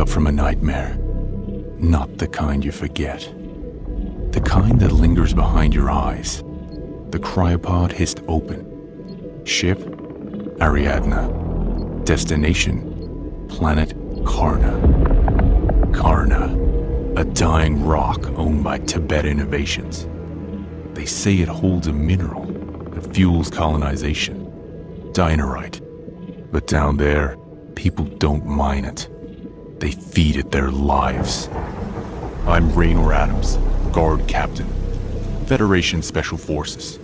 From a nightmare. Not the kind you forget. The kind that lingers behind your eyes. The cryopod hissed open. Ship, Ariadna. Destination, planet Karna. Karna, a dying rock owned by Tibet Innovations. They say it holds a mineral that fuels colonization. Dinerite. But down there, people don't mine it. They feed it their lives. I'm Raynor Adams, Guard Captain, Federation Special Forces.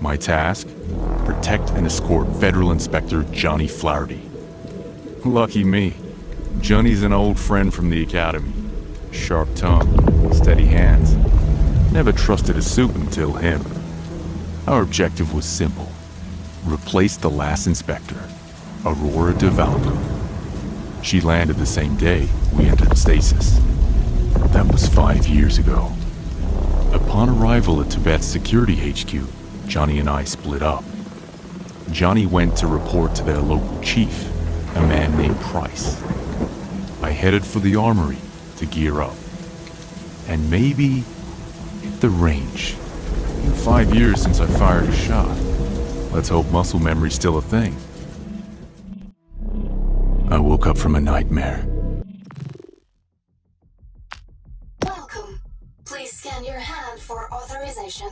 My task? Protect and escort Federal Inspector Johnny Flaherty. Lucky me. Johnny's an old friend from the Academy. Sharp tongue, steady hands. Never trusted a suit until him. Our objective was simple. Replace the last inspector, Aurora DeValco. She landed the same day we entered stasis. That was 5 years ago. Upon arrival at Tibet's security HQ, Johnny and I split up. Johnny went to report to their local chief, a man named Price. I headed for the armory to gear up. And maybe hit the range. 5 years since I fired a shot. Let's hope muscle memory's still a thing. I woke up from a nightmare. Welcome. Please scan your hand for authorization.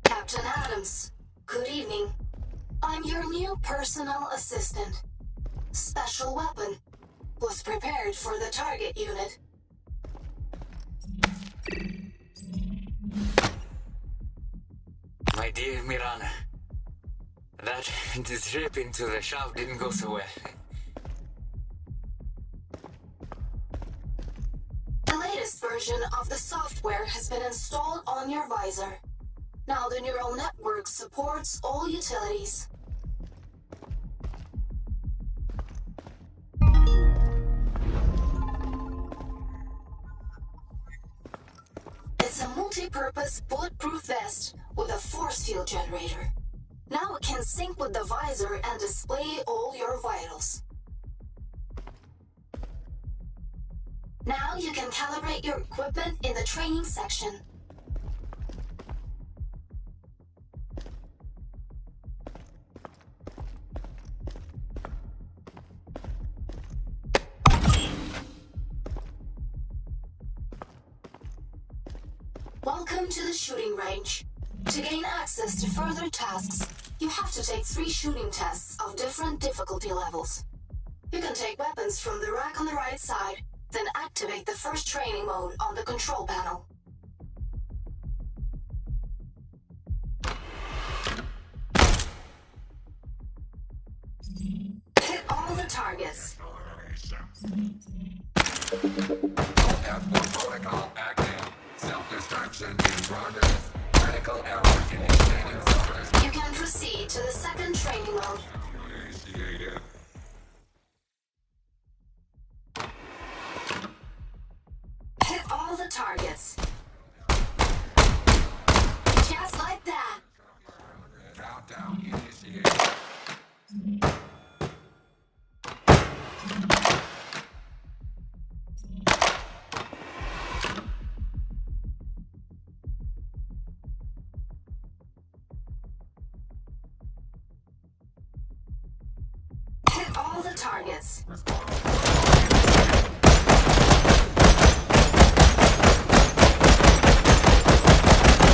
Captain Adams, good evening. I'm your new personal assistant. Special weapon. Was prepared for the target unit. My dear Mirana, that trip into the shop didn't go so well. The latest version of the software has been installed on your visor. Now the neural network supports all utilities. It's a multi-purpose bulletproof vest with a force field generator. Now it can sync with the visor and display all your vitals. Now you can calibrate your equipment in the training section. Welcome to the shooting range. To gain access to further tasks, you have to take 3 shooting tests of different difficulty levels. You can take weapons from the rack on the right side, then activate the first training mode on the control panel. targets. Protocol active. Self-destruction in progress. Critical error initiating service. You can proceed to the second training mode. Initiated. Hit all the targets. Just like that. Countdown initiated. Hit all the targets.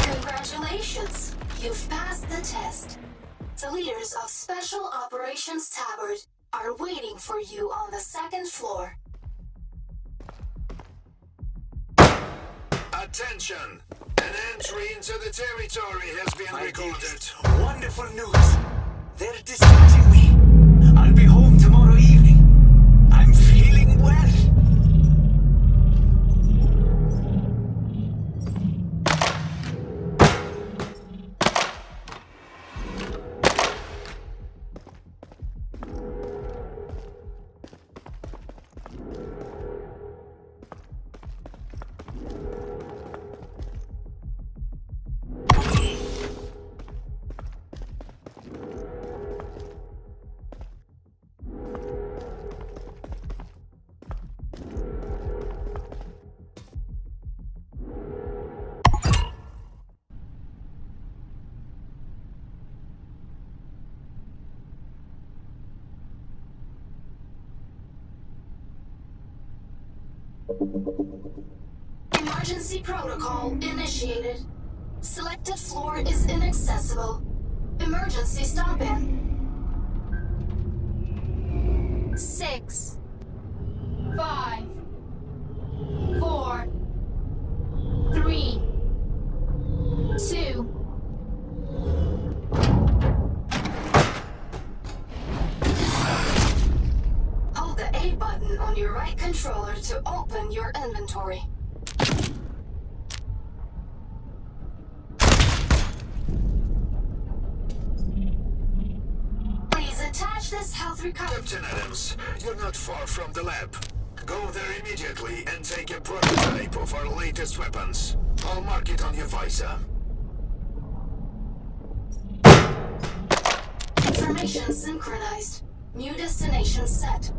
Congratulations! You've passed the test. The leaders of Special Operations Tabard are waiting for you on the second floor. Attention! An entry into the territory has been recorded. Wonderful news. They're discharging me. I'll be home tomorrow evening. I'm feeling well. Emergency protocol initiated. Selected floor is inaccessible. Emergency stop-in. 6, 5, 4, 3, 2. Hold the A button on your right controller to open your inventory. Please attach this health recovery. Captain Adams, you're not far from the lab. Go there immediately and take a prototype of our latest weapons. I'll mark it on your visor. Information synchronized. New destination set.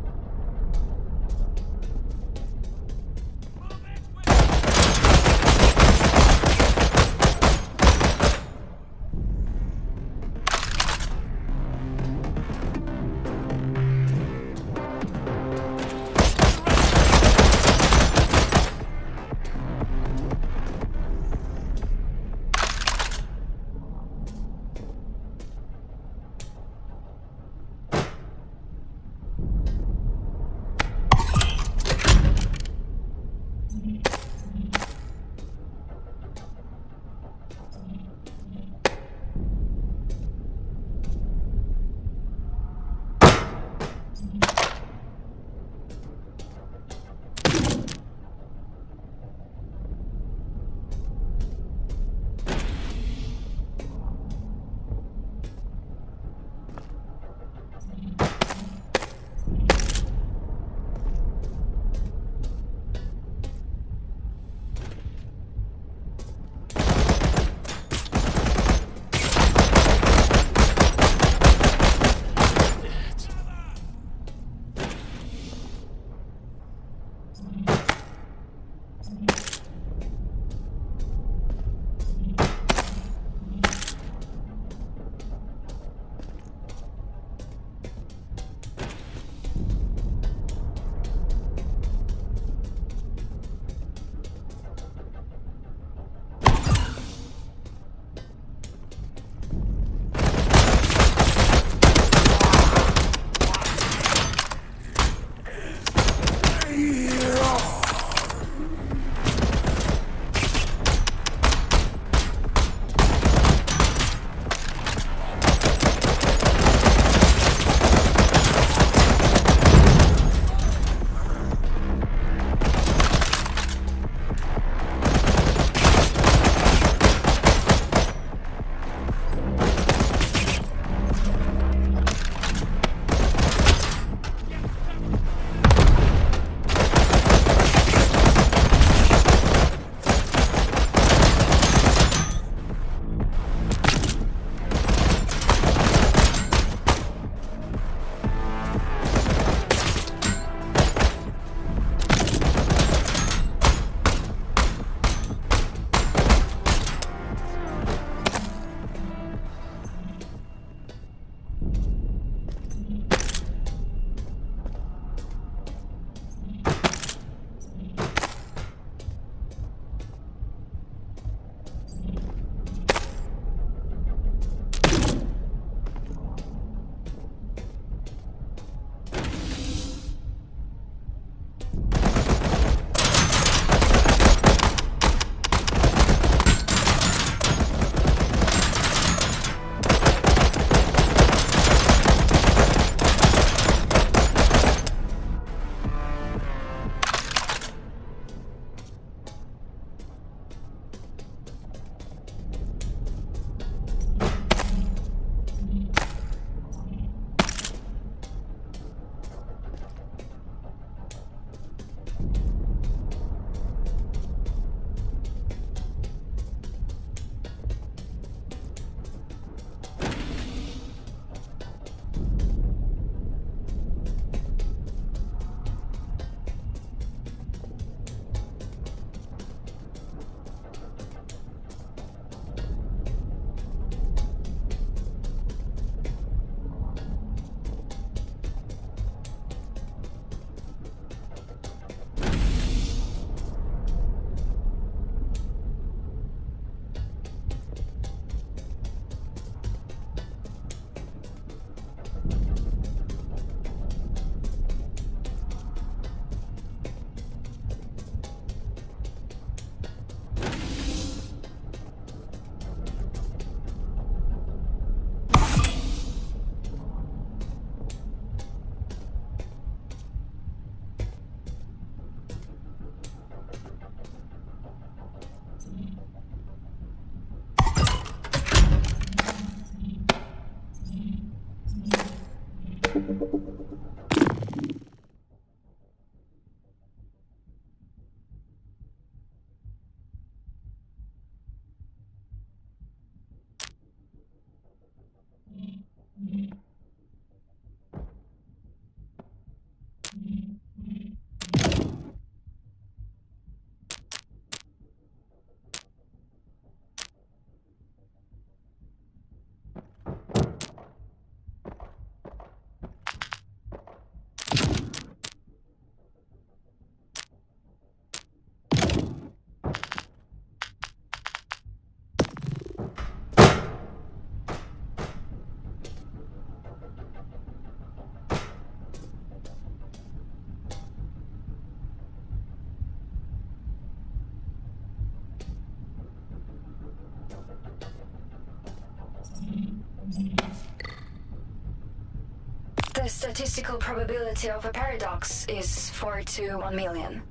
statistical probability of a paradox is 4 to 1 million.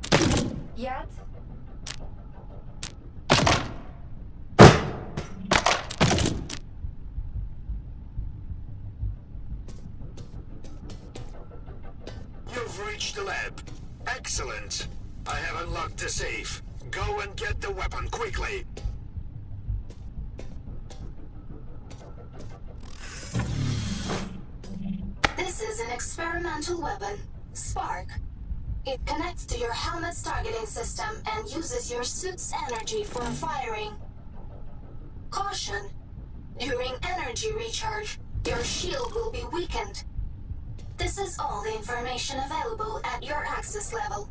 Yet, You've reached the lab. Excellent. I have unlocked the safe. Go and get the weapon quickly. This is an experimental weapon, Spark. It connects to your helmet's targeting system and uses your suit's energy for firing. Caution! During energy recharge, your shield will be weakened. This is all the information available at your access level.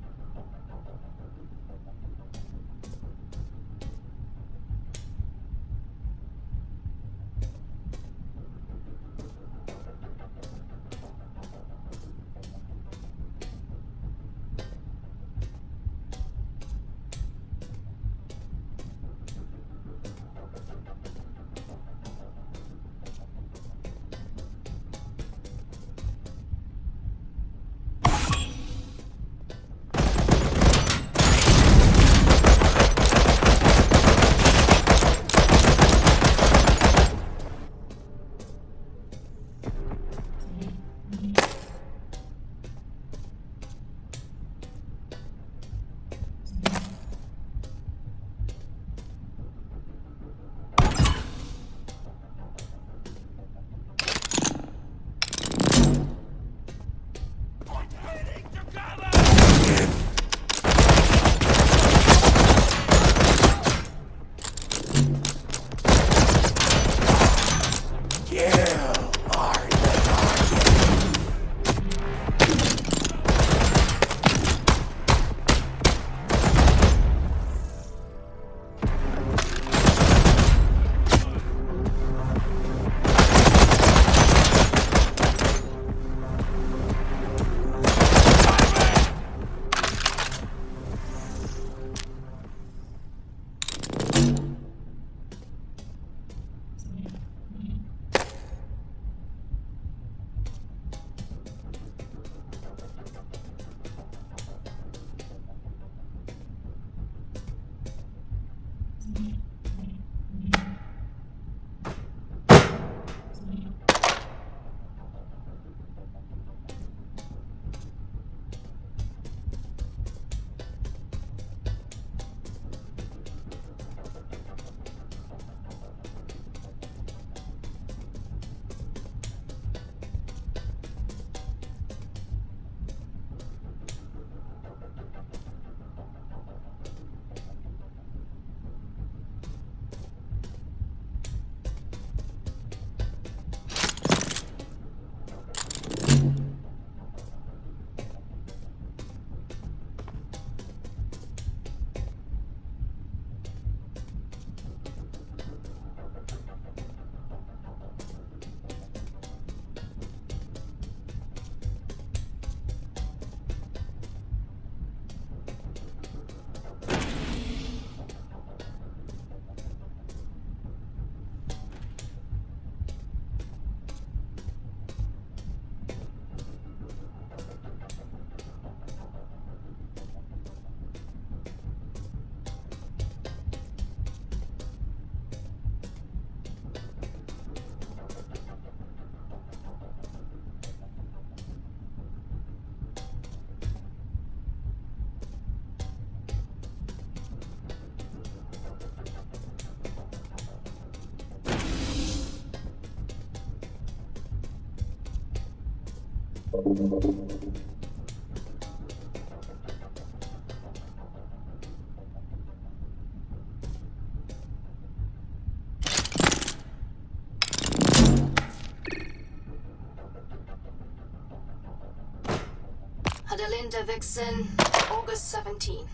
Adelinda Vixen, August 17.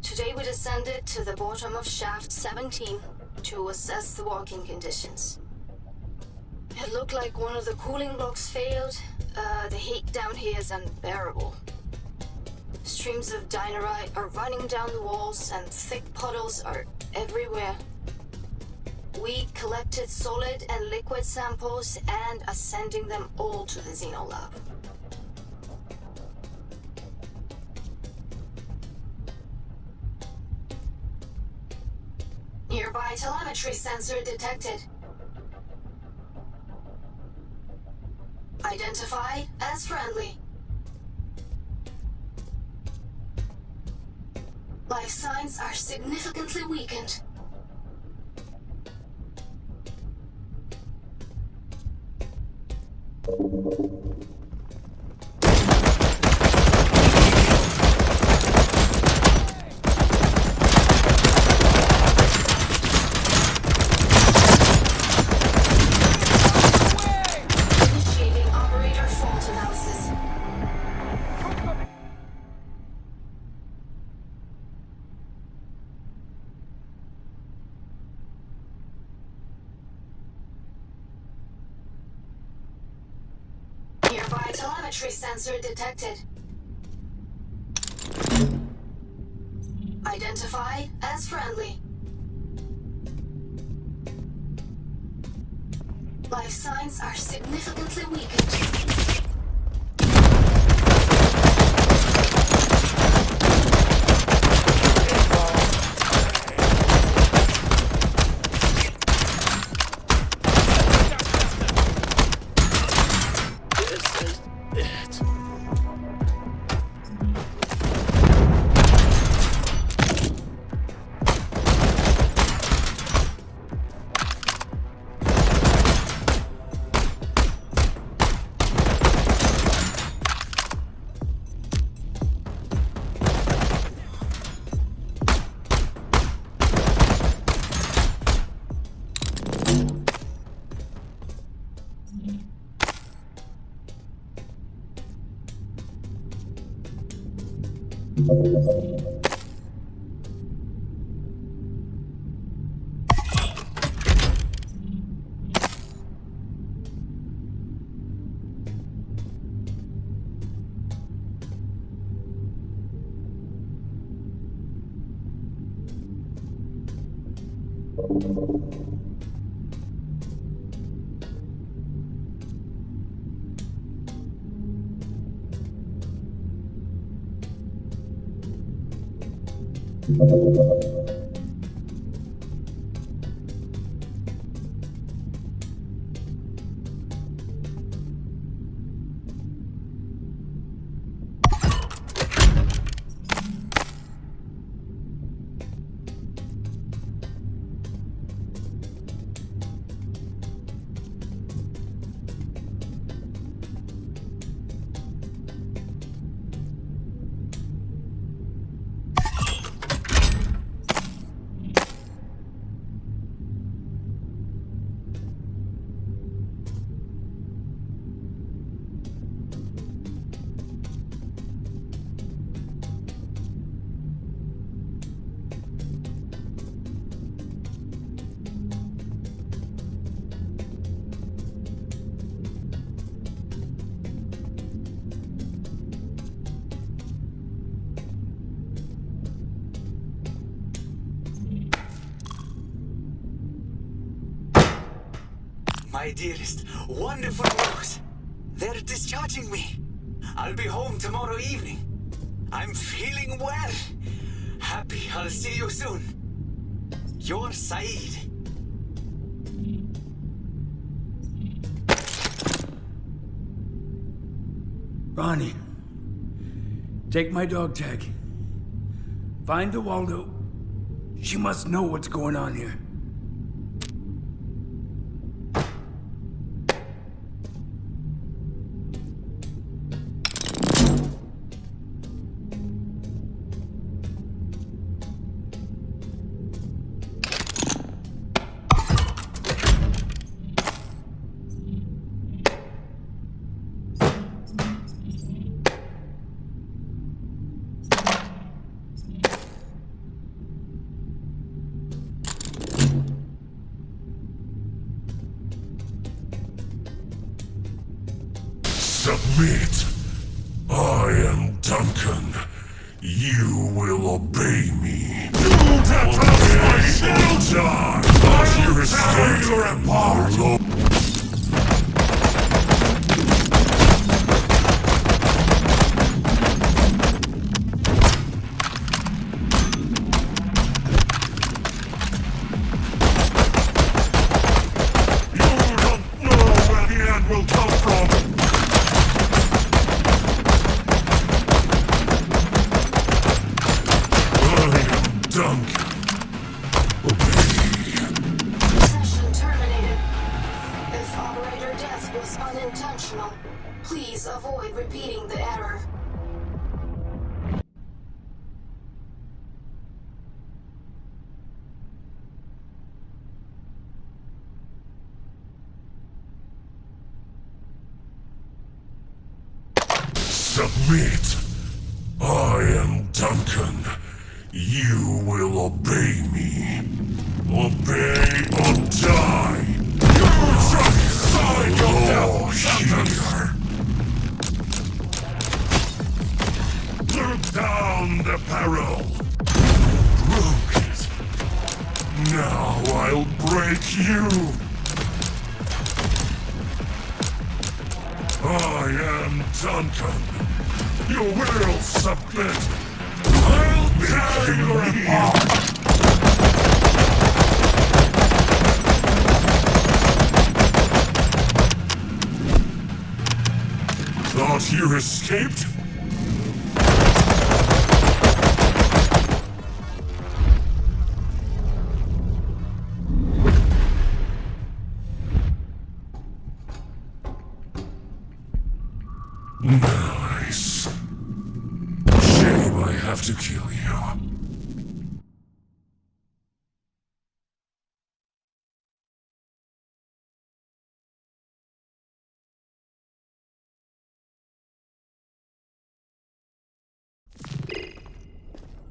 Today we descended to the bottom of shaft 17 to assess the working conditions. It looked like one of the cooling blocks failed. The heat down here is unbearable. Streams of dinorite are running down the walls and thick puddles are everywhere. We collected solid and liquid samples and are sending them all to the Xeno lab. Nearby telemetry sensor detected. Identified as friendly. Life signs are significantly weakened. Initiating operator fault analysis. Nearby telemetry sensor detected. Identified as friendly. Life signs are significantly weakened. My dearest, wonderful news. They're discharging me. I'll be home tomorrow evening. I'm feeling well. Happy I'll see you soon. Your Saeed. Ronnie, take my dog tag. Find the Waldo. She must know what's going on here. Submit. I am Duncan. You will obey me. You will die. You escaped your apart! Will come from. I am Duncan. Obey. Session terminated. If operator death was unintentional, please avoid repeating the error. Submit. I am Duncan. You will obey me. Obey or die. Just sign yourself here. Put down the barrel. Broke it. Now I'll break you. I am Duncan. You will submit. I'll tear you apart. Thought you escaped? Nice. Shame I have to kill you.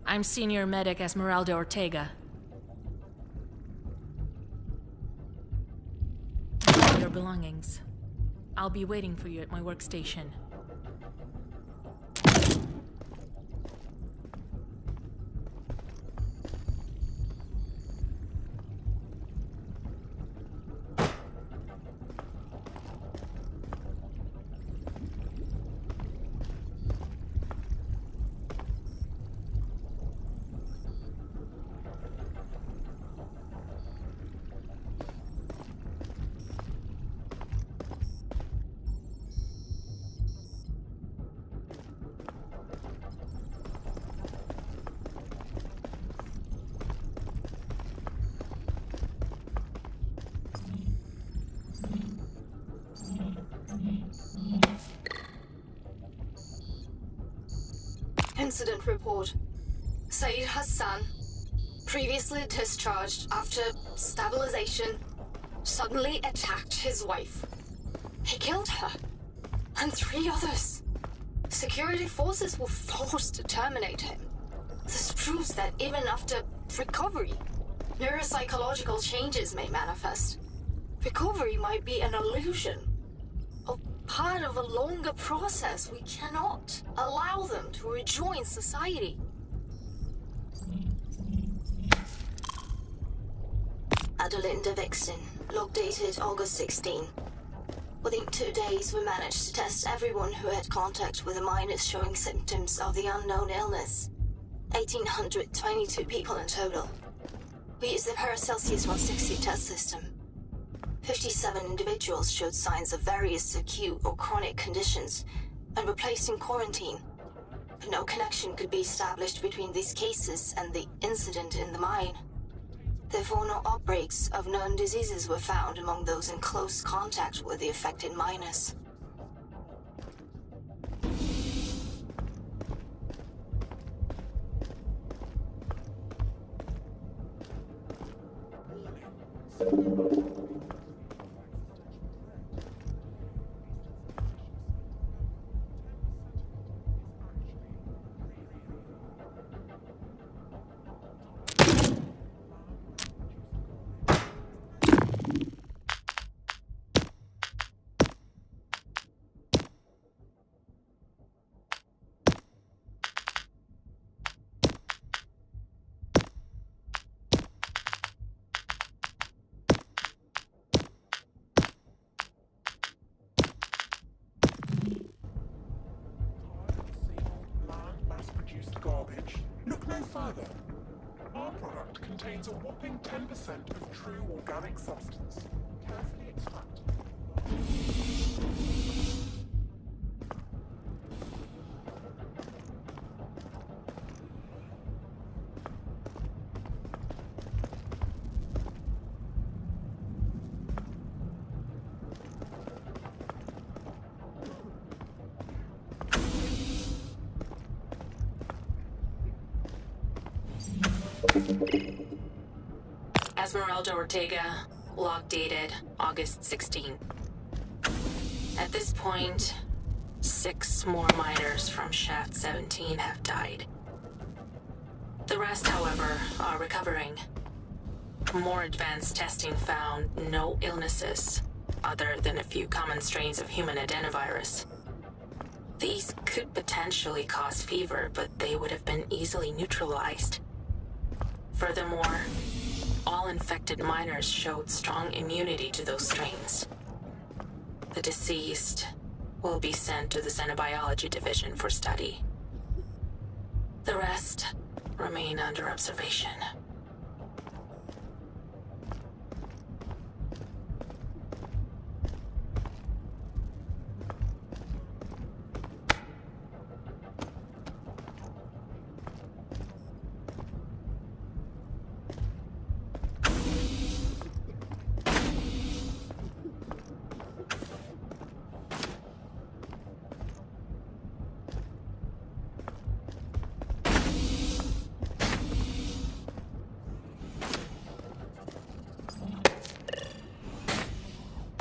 I'm Senior Medic Esmeralda Ortega. Grab your belongings. I'll be waiting for you at my workstation. Incident report. Saeed Hassan, previously discharged after stabilization, suddenly attacked his wife. He killed her, and 3 others. Security forces were forced to terminate him. This proves that even after recovery, neuropsychological changes may manifest. Recovery might be an illusion, or part of a longer process. We cannot allow them to rejoin society. Adelinda Vixen, log dated August 16. Within 2 days, we managed to test everyone who had contact with the miners showing symptoms of the unknown illness. 1,822 people in total. We used the Paracelsius 160 test system. 57 individuals showed signs of various acute or chronic conditions and were placed in quarantine. But no connection could be established between these cases and the incident in the mine. Therefore, no outbreaks of known diseases were found among those in close contact with the affected miners. further. Our product contains a whopping 10% of true organic substance, carefully extracted. Esmeralda Ortega, log dated August 16. At this point, 6 more miners from Shaft 17 have died. The rest, however, are recovering. More advanced testing found no illnesses, other than a few common strains of human adenovirus. These could potentially cause fever, but they would have been easily neutralized. Furthermore, all infected miners showed strong immunity to those strains. The deceased will be sent to the Xenobiology Division for study. The rest remain under observation.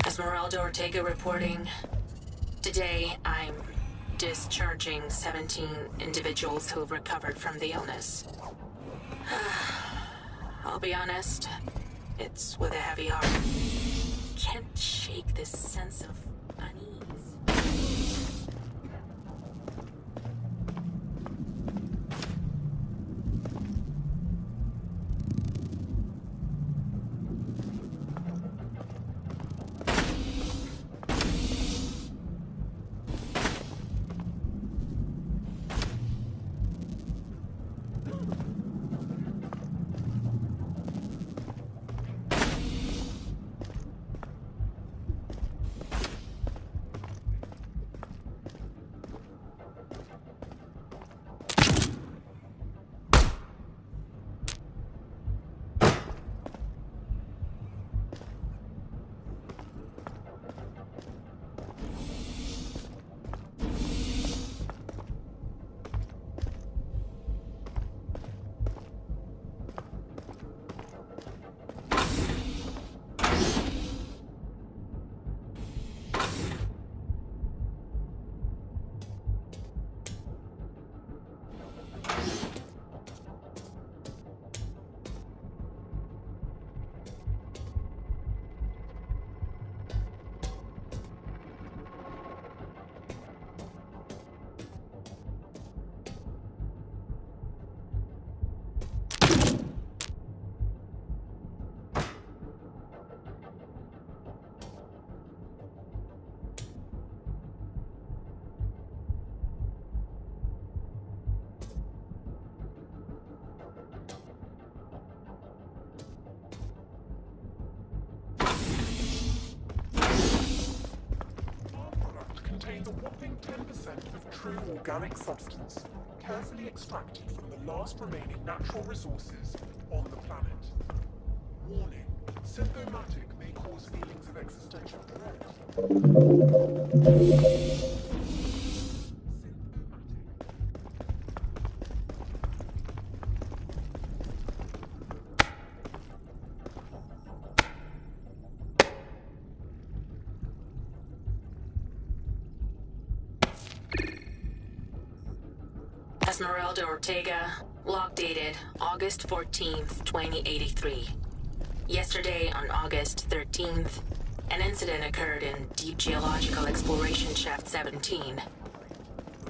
Esmeralda Ortega reporting. Today, I'm discharging 17 individuals who've recovered from the illness. I'll be honest, it's with a heavy heart. Can't shake this sense of unease. Contains a whopping 10% of true organic substance, carefully extracted from the last remaining natural resources on the planet. Warning, symptomatic may cause feelings of existential dread. Esmeralda Ortega, log dated August 14th, 2083. Yesterday, on August 13th, an incident occurred in Deep Geological Exploration Shaft 17.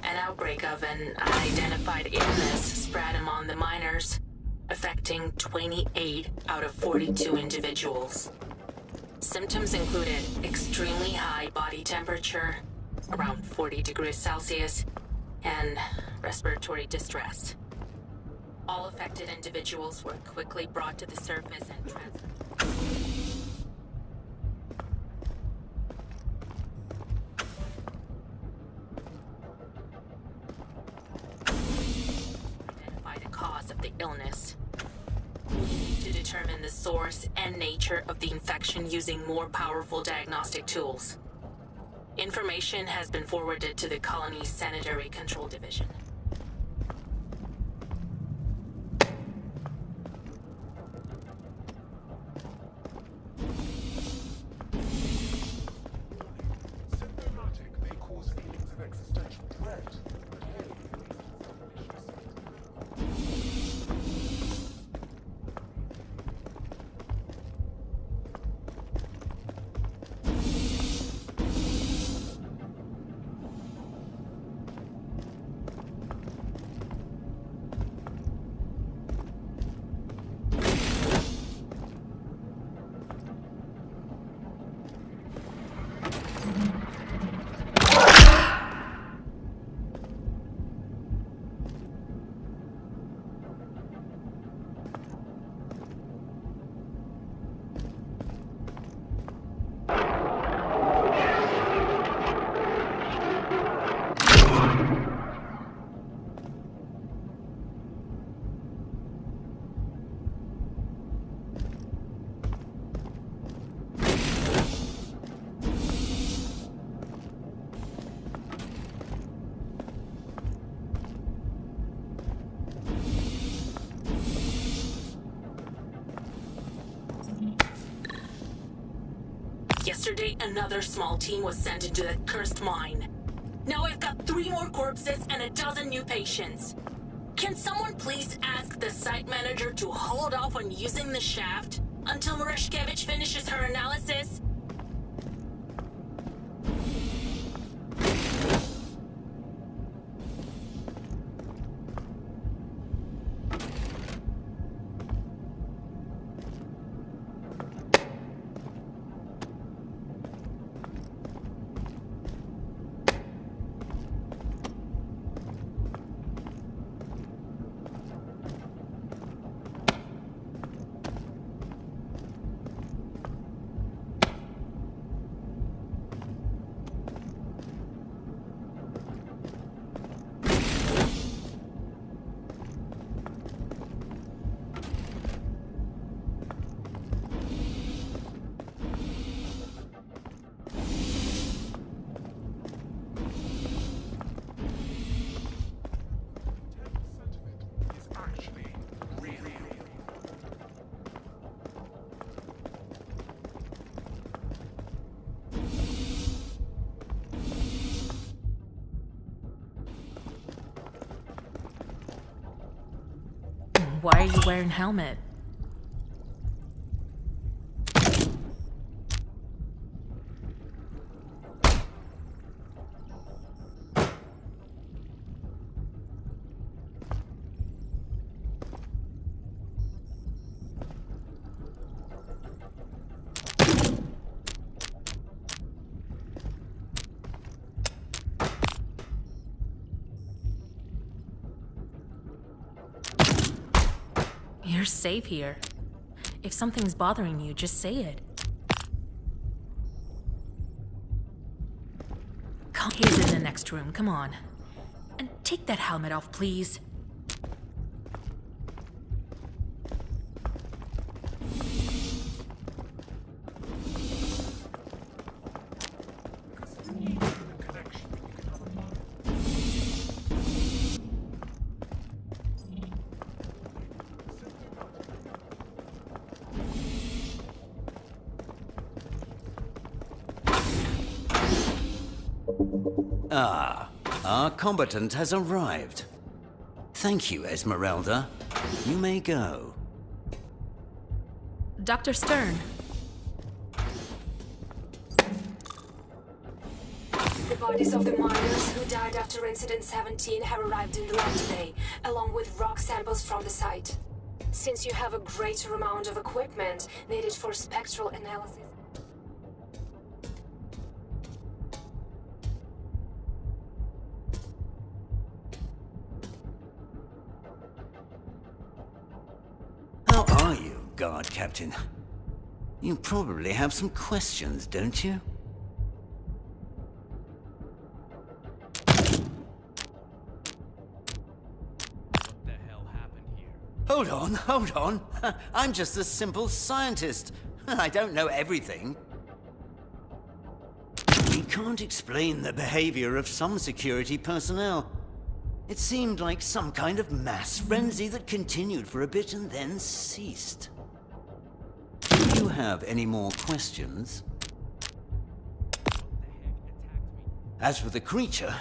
An outbreak of an unidentified illness spread among the miners, affecting 28 out of 42 individuals. Symptoms included extremely high body temperature, around 40 degrees Celsius, and respiratory distress. All All affected individuals were quickly brought to the surface and transferred. Identify the cause of the illness. We need to determine the source and nature of the infection using more powerful diagnostic tools. Information has been forwarded to the colony's Sanitary Control Division. Symptomatic may cause feelings of existential dread, but hey, at least it's not malicious. Yesterday, another small team was sent into that cursed mine. Now I've got 3 more corpses and a dozen new patients. Can someone please ask the site manager to hold off on using the shaft until Mareshkevich finishes her analysis? Why are you wearing helmet? You're safe here. If something's bothering you, just say it. He's in the next room, come on. And take that helmet off, please. Ah, our combatant has arrived. Thank you, Esmeralda. You may go. Dr. Stern. The bodies of the miners who died after Incident 17 have arrived in the lab today, along with rock samples from the site. Since you have a greater amount of equipment needed for spectral analysis, are you, Guard Captain? You probably have some questions, don't you? What the hell happened here? Hold on. I'm just a simple scientist. I don't know everything. We can't explain the behavior of some security personnel. It seemed like some kind of mass frenzy that continued for a bit and then ceased. Do you have any more questions? As for the creature,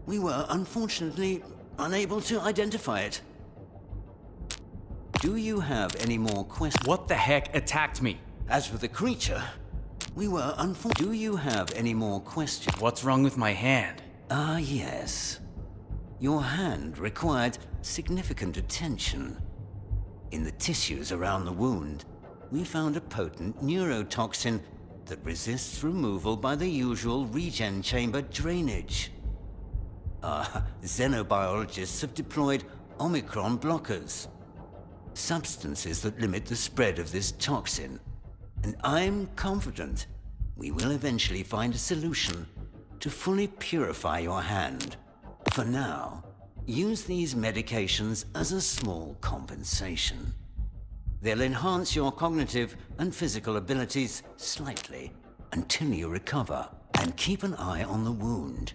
we were unfortunately unable to identify it. Do you have any more questions? What the heck attacked me? As for the creature, we were Do you have any more questions? What's wrong with my hand? Ah, yes. Your hand required significant attention. In the tissues around the wound, we found a potent neurotoxin that resists removal by the usual regen chamber drainage. Our xenobiologists have deployed Omicron blockers, substances that limit the spread of this toxin. And I'm confident we will eventually find a solution to fully purify your hand. For now, use these medications as a small compensation. They'll enhance your cognitive and physical abilities slightly until you recover. And keep an eye on the wound.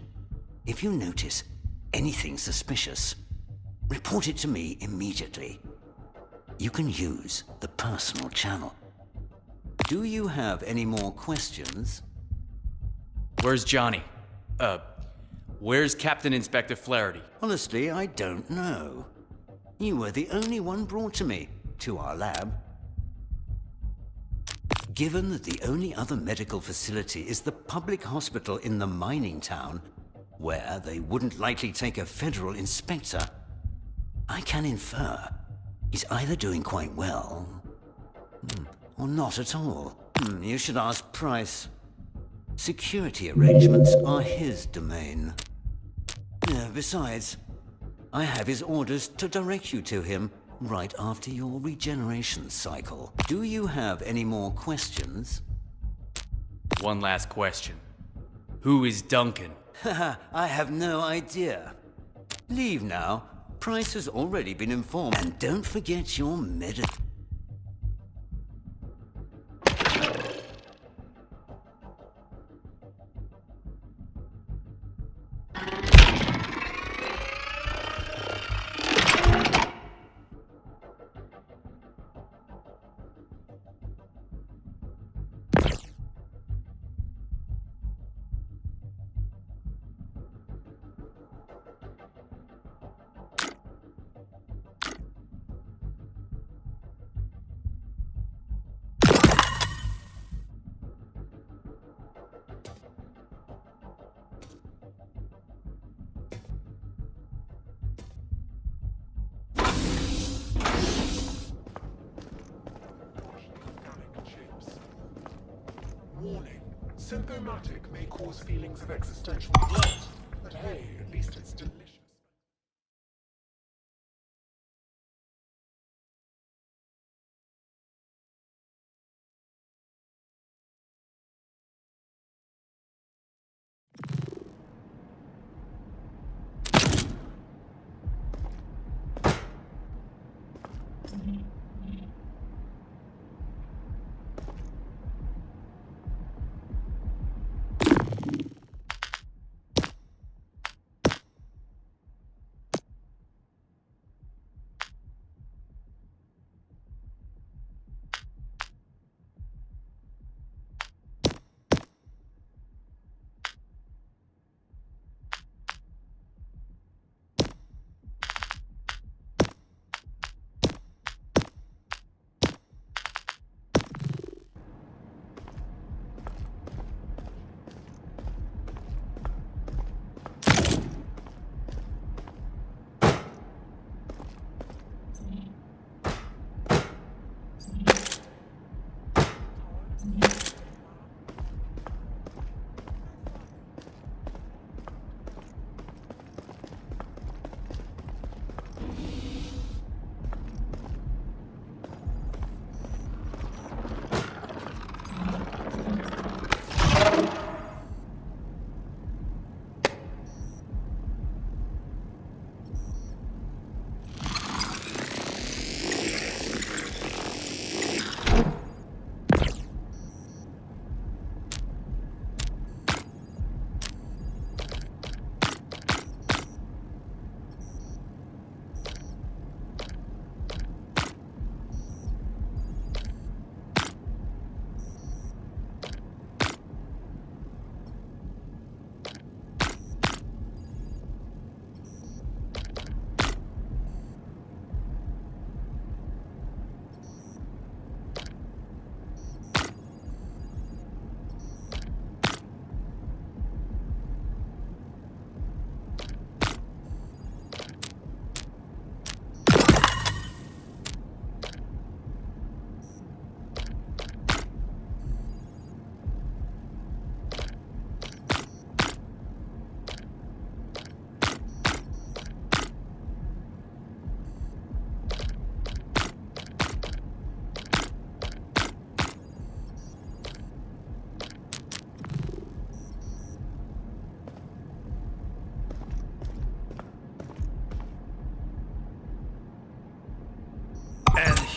If you notice anything suspicious, report it to me immediately. You can use the personal channel. Do you have any more questions? Where's Johnny? Where's Captain Inspector Flaherty? Honestly, I don't know. You were the only one brought to me, to our lab. Given that the only other medical facility is the public hospital in the mining town, where they wouldn't likely take a federal inspector, I can infer he's either doing quite well, or not at all. You should ask Price. Security arrangements are his domain. Besides, I have his orders to direct you to him right after your regeneration cycle. Do you have any more questions? One last question. Who is Duncan? I have no idea. Leave now. Price has already been informed. And don't forget your Warning. Symptomatic may cause feelings of existential dread, but hey, at least it's delicious.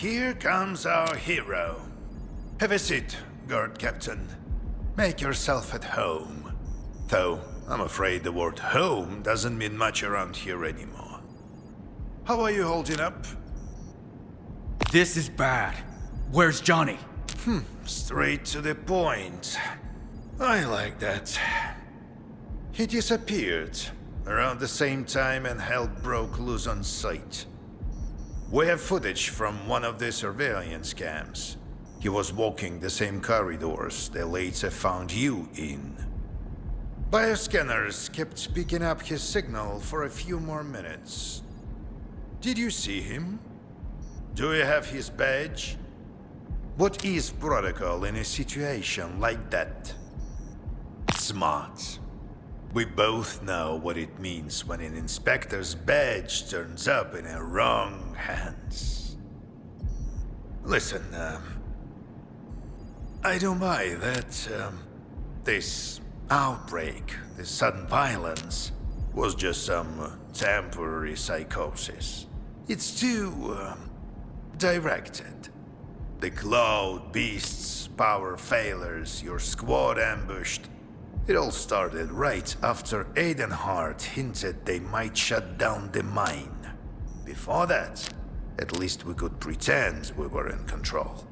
here comes our hero. Have a seat, guard captain. Make yourself at home. Though, I'm afraid the word home doesn't mean much around here anymore. How are you holding up? This is bad. Where's Johnny? Straight to the point. I like that. He disappeared around the same time and hell broke loose on site. We have footage from one of the surveillance cams. He was walking the same corridors they later found you in. Bioscanners kept picking up his signal for a few more minutes. Did you see him? Do you have his badge? What is protocol in a situation like that? Smart. We both know what it means when an inspector's badge turns up in the wrong hands. Listen, I don't buy that, this outbreak, this sudden violence, was just some temporary psychosis. It's too, directed. The cloud beasts, power failures, your squad ambushed. It all started right after Adenhart hinted they might shut down the mine. Before that, at least we could pretend we were in control.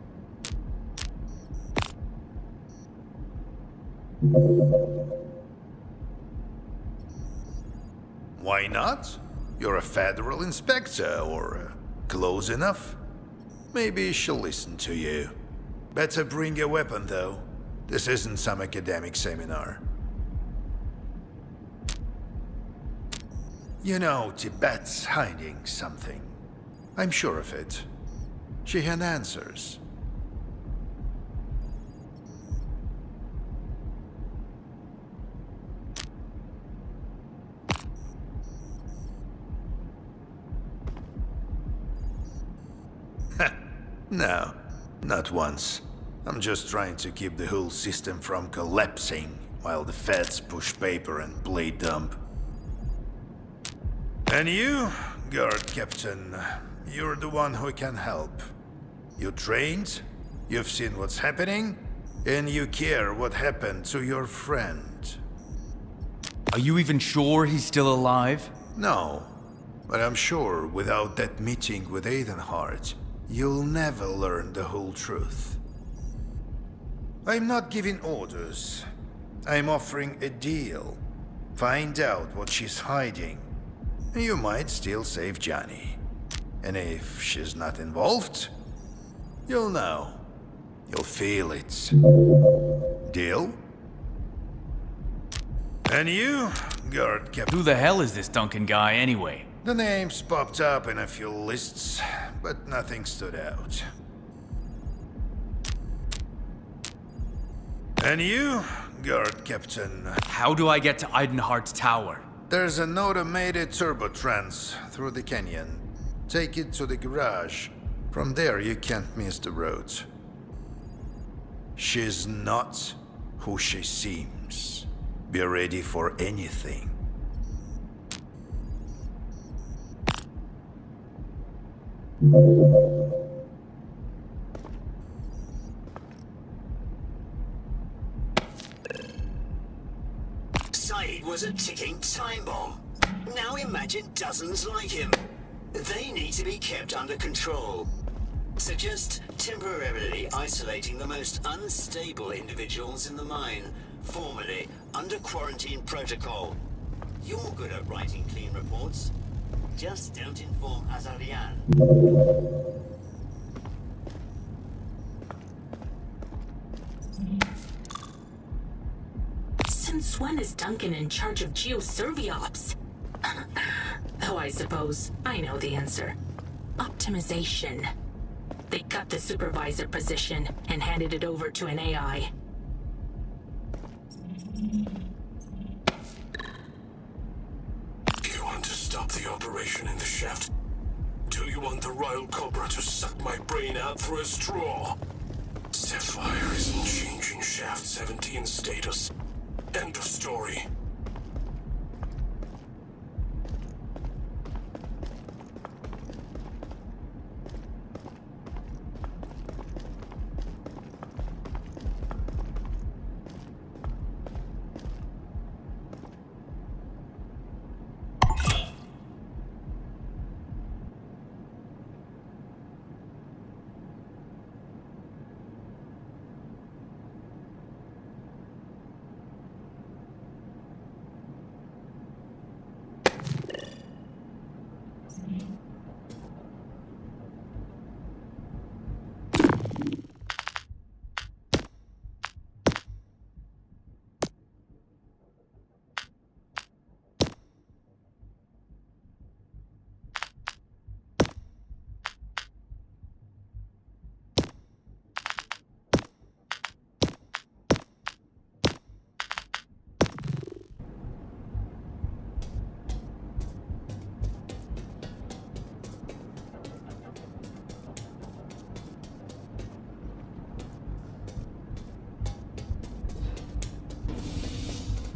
Why not? You're a federal inspector, or close enough. Maybe she'll listen to you. Better bring a weapon, though. This isn't some academic seminar. You know, Tibet's hiding something. I'm sure of it. She had answers. No, not once. I'm just trying to keep the whole system from collapsing while the feds push paper and play dumb. And you, guard captain, you're the one who can help. You trained, you've seen what's happening, and you care what happened to your friend. Are you even sure he's still alive? No, but I'm sure without that meeting with Adenhart, you'll never learn the whole truth. I'm not giving orders. I'm offering a deal. Find out what she's hiding. You might still save Johnny. And if she's not involved, you'll know. You'll feel it. Deal? And you, guard captain. Who the hell is this Duncan guy anyway? The names popped up in a few lists, but nothing stood out. And you, guard captain. How do I get to Eidenhart's tower? There's an automated turbotrans through the canyon. Take it to the garage. From there you can't miss the roads. She's not who she seems. Be ready for anything. Said was a ticking time bomb. Now imagine dozens like him. They need to be kept under control. Suggest temporarily isolating the most unstable individuals in the mine, formally under quarantine protocol. You're good at writing clean reports. Just don't inform Azarian. Since when is Duncan in charge of geosurveops? Oh, I suppose I know the answer. Optimization. They cut the supervisor position and handed it over to an AI. You want to stop the operation in the shaft? Do you want the Royal Cobra to suck my brain out through a straw? Sapphire isn't changing Shaft 17's status. End of story.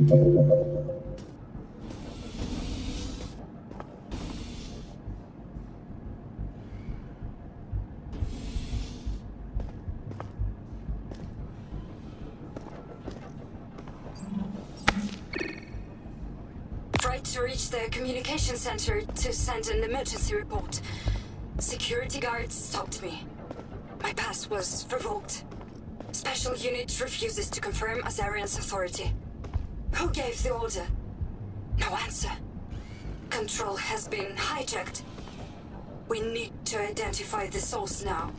Tried to reach the communication center to send an emergency report. Security guards stopped me. My pass was revoked. Special unit refuses to confirm Azarian's authority. Who gave the order? No answer. Control has been hijacked. We need to identify the source now.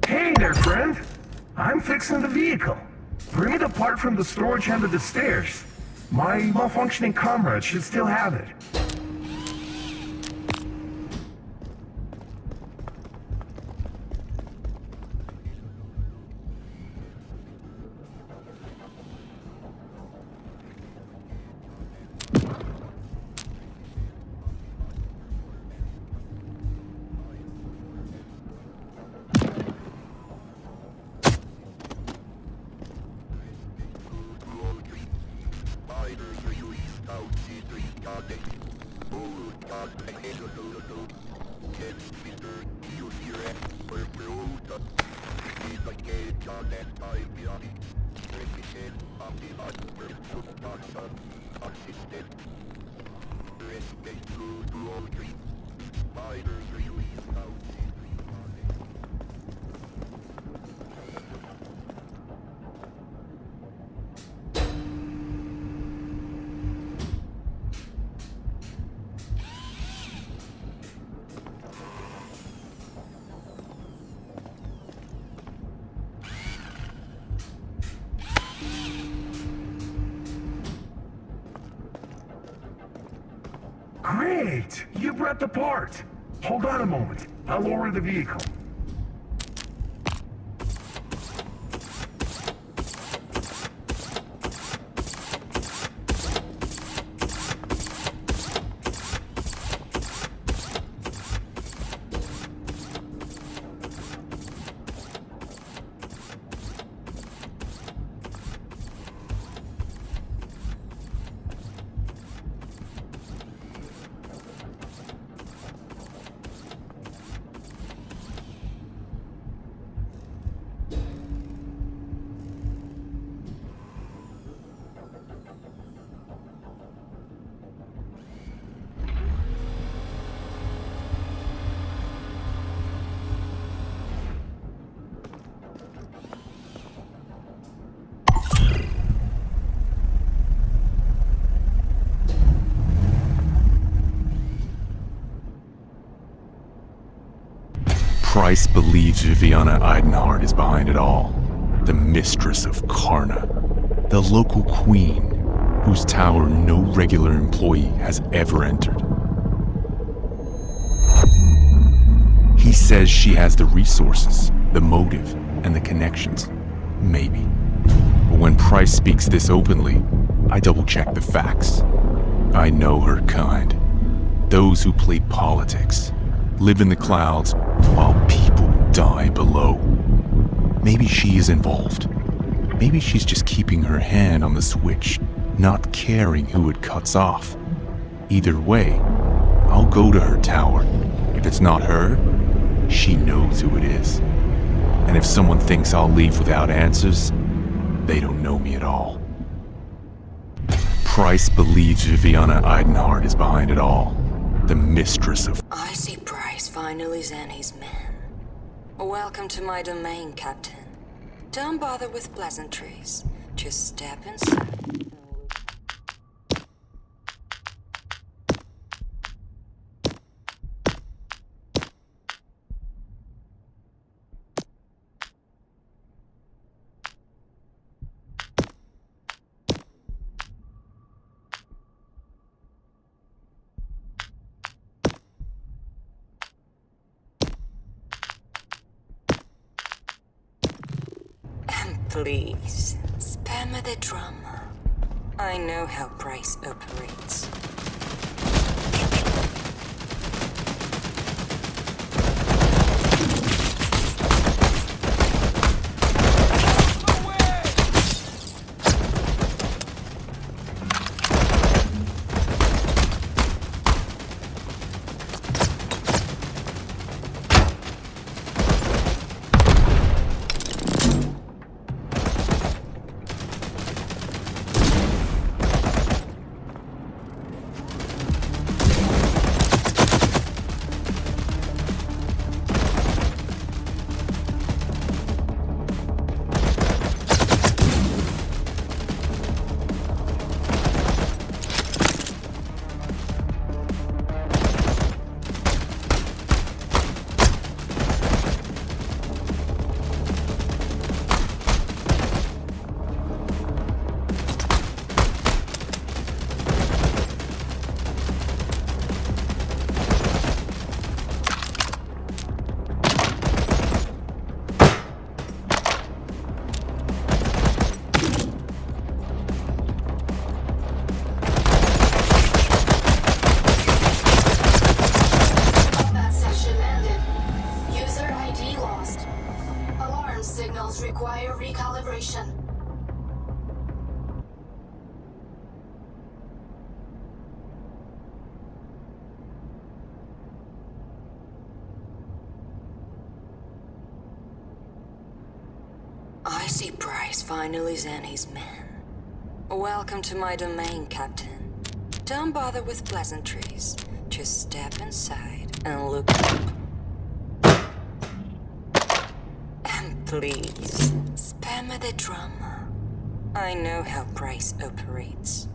Hey there, friend. I'm fixing the vehicle. Bring me the part from the storage under the stairs. My malfunctioning comrade should still have it. Great! You brought the part! Hold on a moment. I'll lower the vehicle. Price believes Viviana Eidenhardt is behind it all, the mistress of Karna, the local queen whose tower no regular employee has ever entered. He says she has the resources, the motive, and the connections. Maybe. But when Price speaks this openly, I double-check the facts. I know her kind. Those who play politics, live in the clouds while people die below. Maybe she is involved. Maybe she's just keeping her hand on the switch, not caring who it cuts off. Either way, I'll go to her tower. If it's not her, she knows who it is. And if someone thinks I'll leave without answers, they don't know me at all. Price believes Viviana Eidenhardt is behind it all, the mistress of... I see Price finally and his men. Welcome to my domain, Captain. Don't bother with pleasantries. Just step inside. Please, spare me the drama. I know how Price operates. I see Price finally and his men. Welcome to my domain, Captain. Don't bother with pleasantries. Just step inside and look up. And please, spare me the drama. I know how Price operates.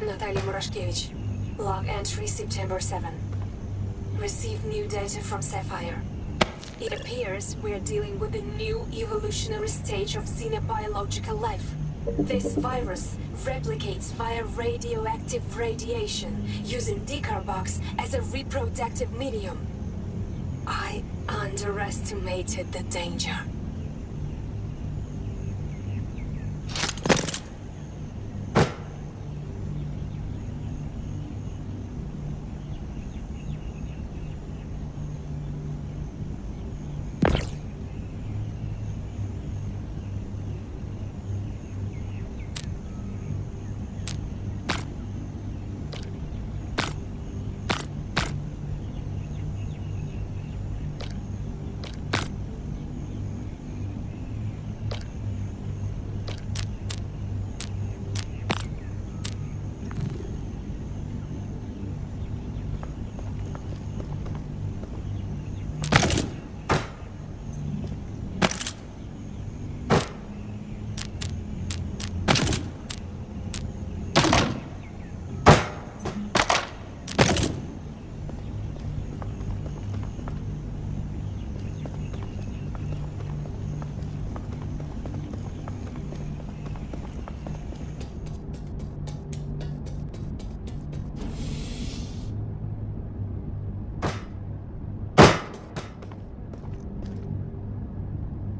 Natalia Murashkevich. Log entry September 7. Received new data from Sapphire. It appears we're dealing with a new evolutionary stage of xenobiological life. This virus replicates via radioactive radiation, using decarbox as a reproductive medium. I underestimated the danger.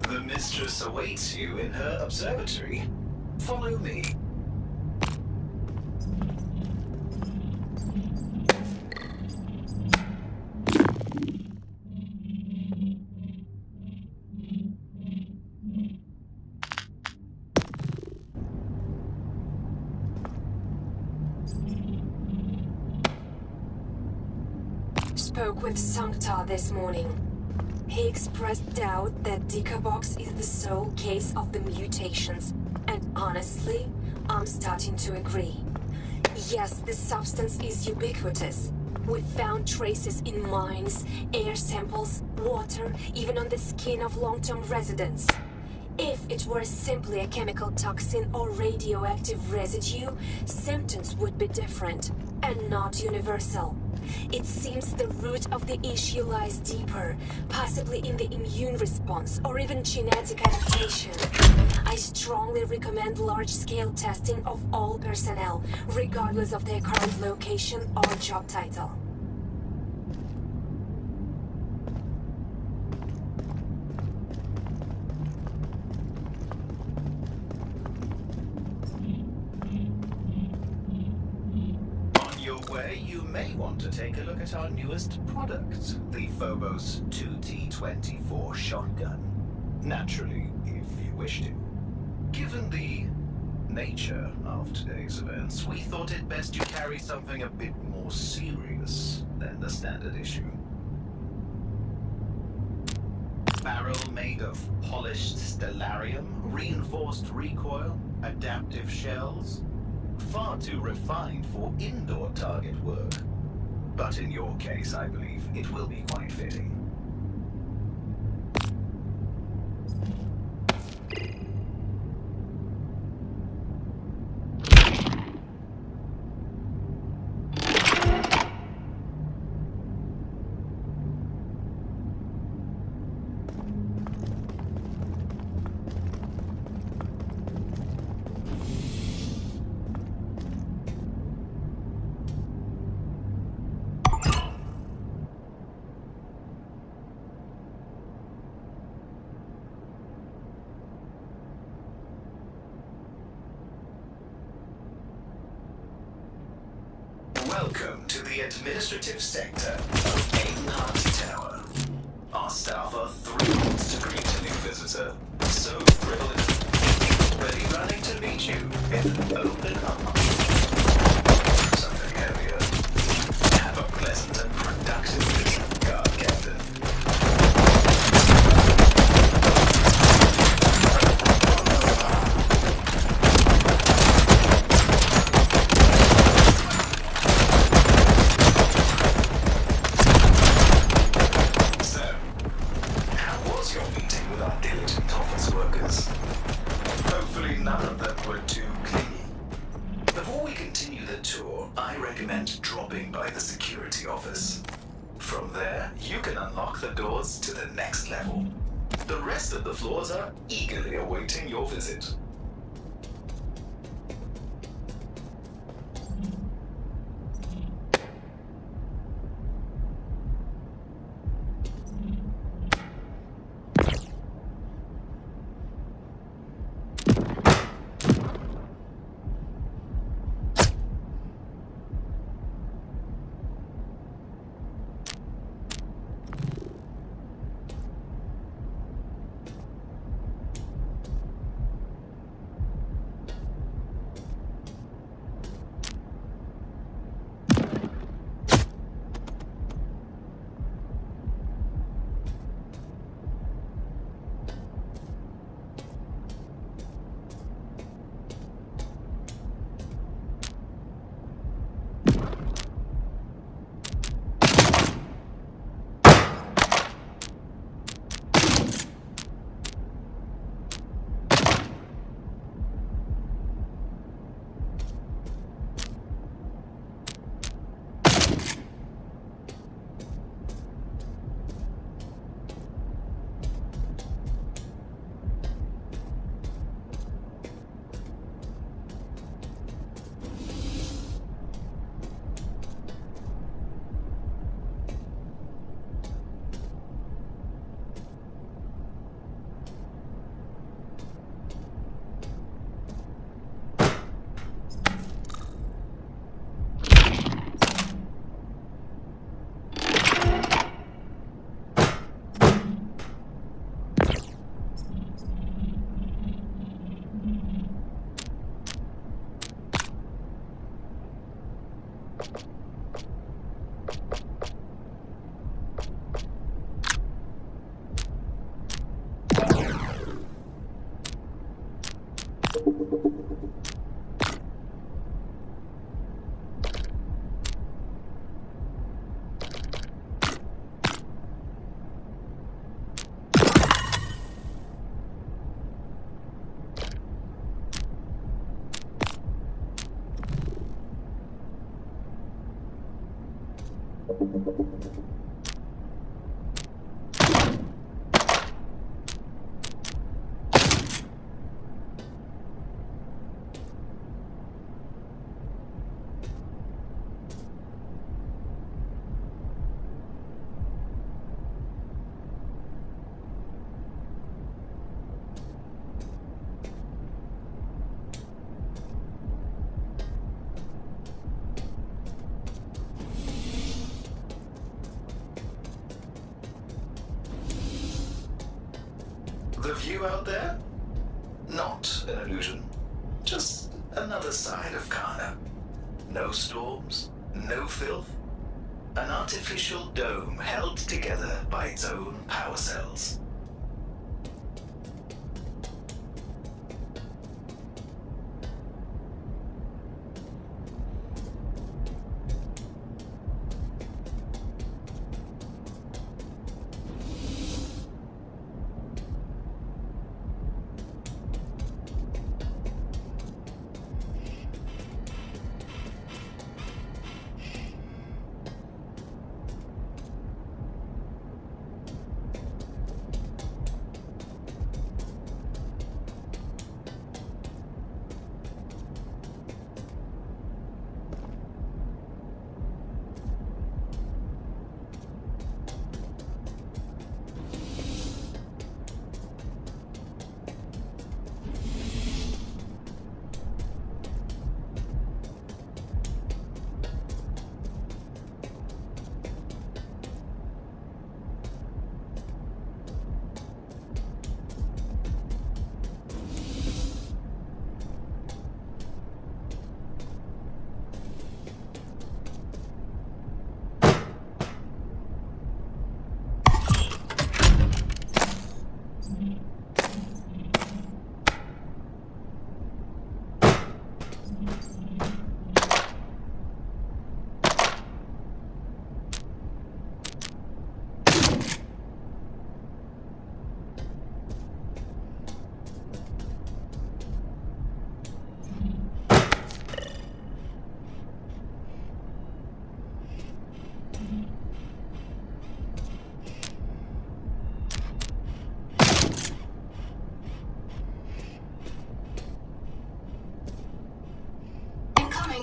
The mistress awaits you in her observatory. Follow me. Spoke with Sancta this morning. He expressed doubt that Decabox is the sole case of the mutations, and honestly, I'm starting to agree. Yes, the substance is ubiquitous, We found traces in mines, air samples, water, even on the skin of long-term residents. If it were simply a chemical toxin or radioactive residue, symptoms would be different and not universal. It seems the root of the issue lies deeper, possibly in the immune response or even genetic adaptation. I strongly recommend large-scale testing of all personnel, regardless of their current location or job title. You may want to take a look at our newest product, the Phobos 2T24 shotgun. Naturally, if you wish to. Given the nature of today's events, we thought it best you carry something a bit more serious than the standard issue. Barrel made of polished stellarium, reinforced recoil, adaptive shells. Far too refined for indoor target work. But in your case, I believe it will be quite fitting. Welcome to the administrative sector of Aidenheart Tower. Our staff are thrilled to greet a new visitor. So thrilled, already running to meet you with an open arm. Something heavier. Have a pleasant and productive visit, guard captain. To the next level. The rest of the floors are eagerly awaiting your visit. The view out there? Not an illusion. Just another side of Karna. No storms, no filth. An artificial dome held together by its own power cells.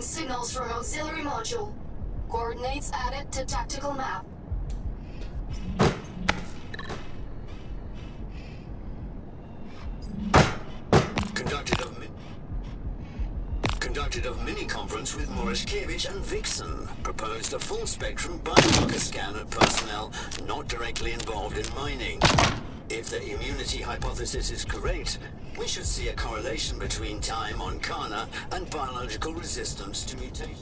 Signals from auxiliary module. Coordinates added to tactical map. Conducted of mini-conference with Morishkevich and Vixen. Proposed a full-spectrum biomarker scan of personnel not directly involved in mining. If the immunity hypothesis is correct, we should see a correlation between time on Karna and biological resistance to mutation.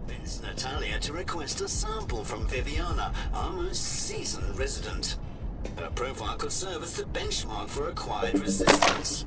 Convince Natalia to request a sample from Viviana, our most seasoned resident. Her profile could serve as the benchmark for acquired resistance.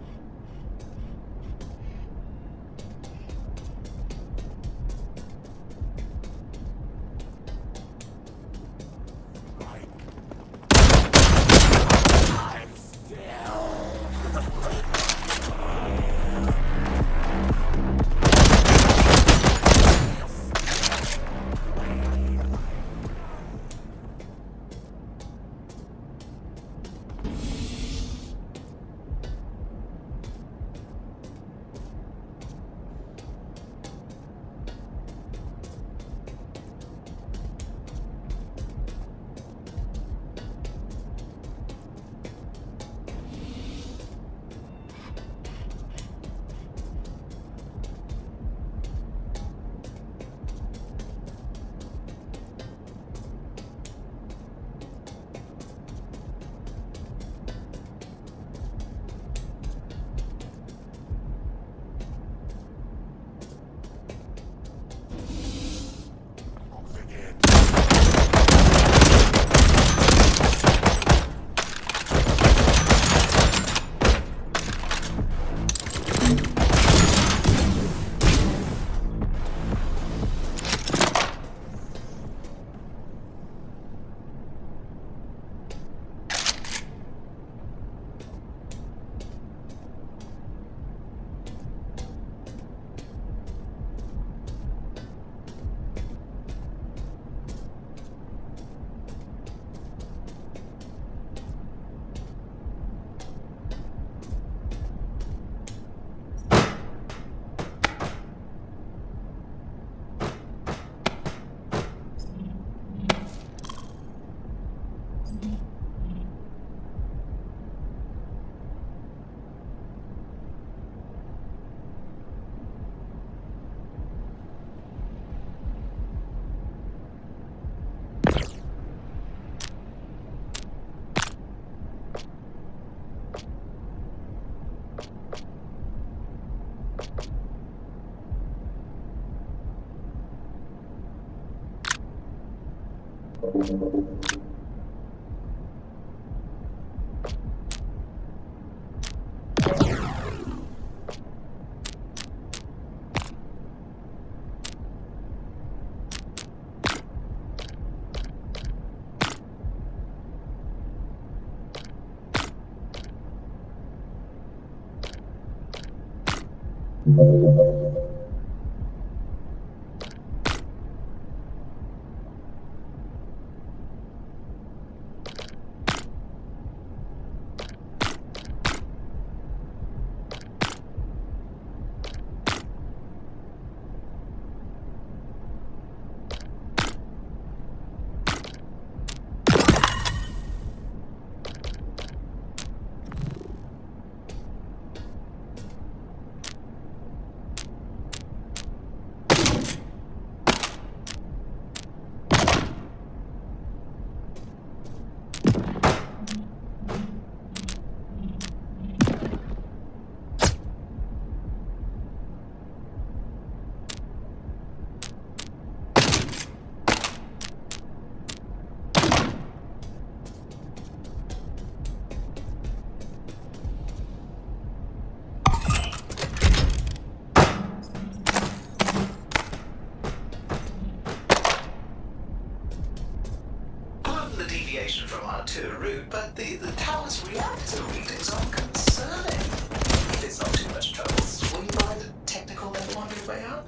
From our tour route, but the tower's reactor readings are concerning. If it's not too much trouble, swing by the technical level on your way out.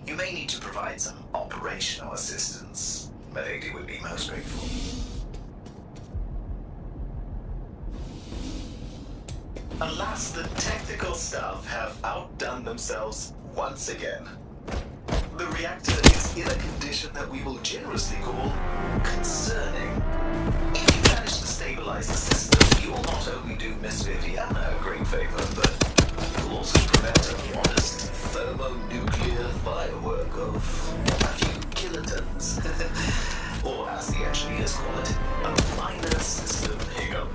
You may need to provide some operational assistance. My lady would be most grateful. Alas, the technical staff have outdone themselves once again. The reactor is in a condition that we will generously call concerning. If you manage to stabilize the system, you will not only do Miss WiVRn a great favor, but you'll also prevent a modest thermonuclear firework of a few kilotons. Or as the engineers call it, a minor system hiccup.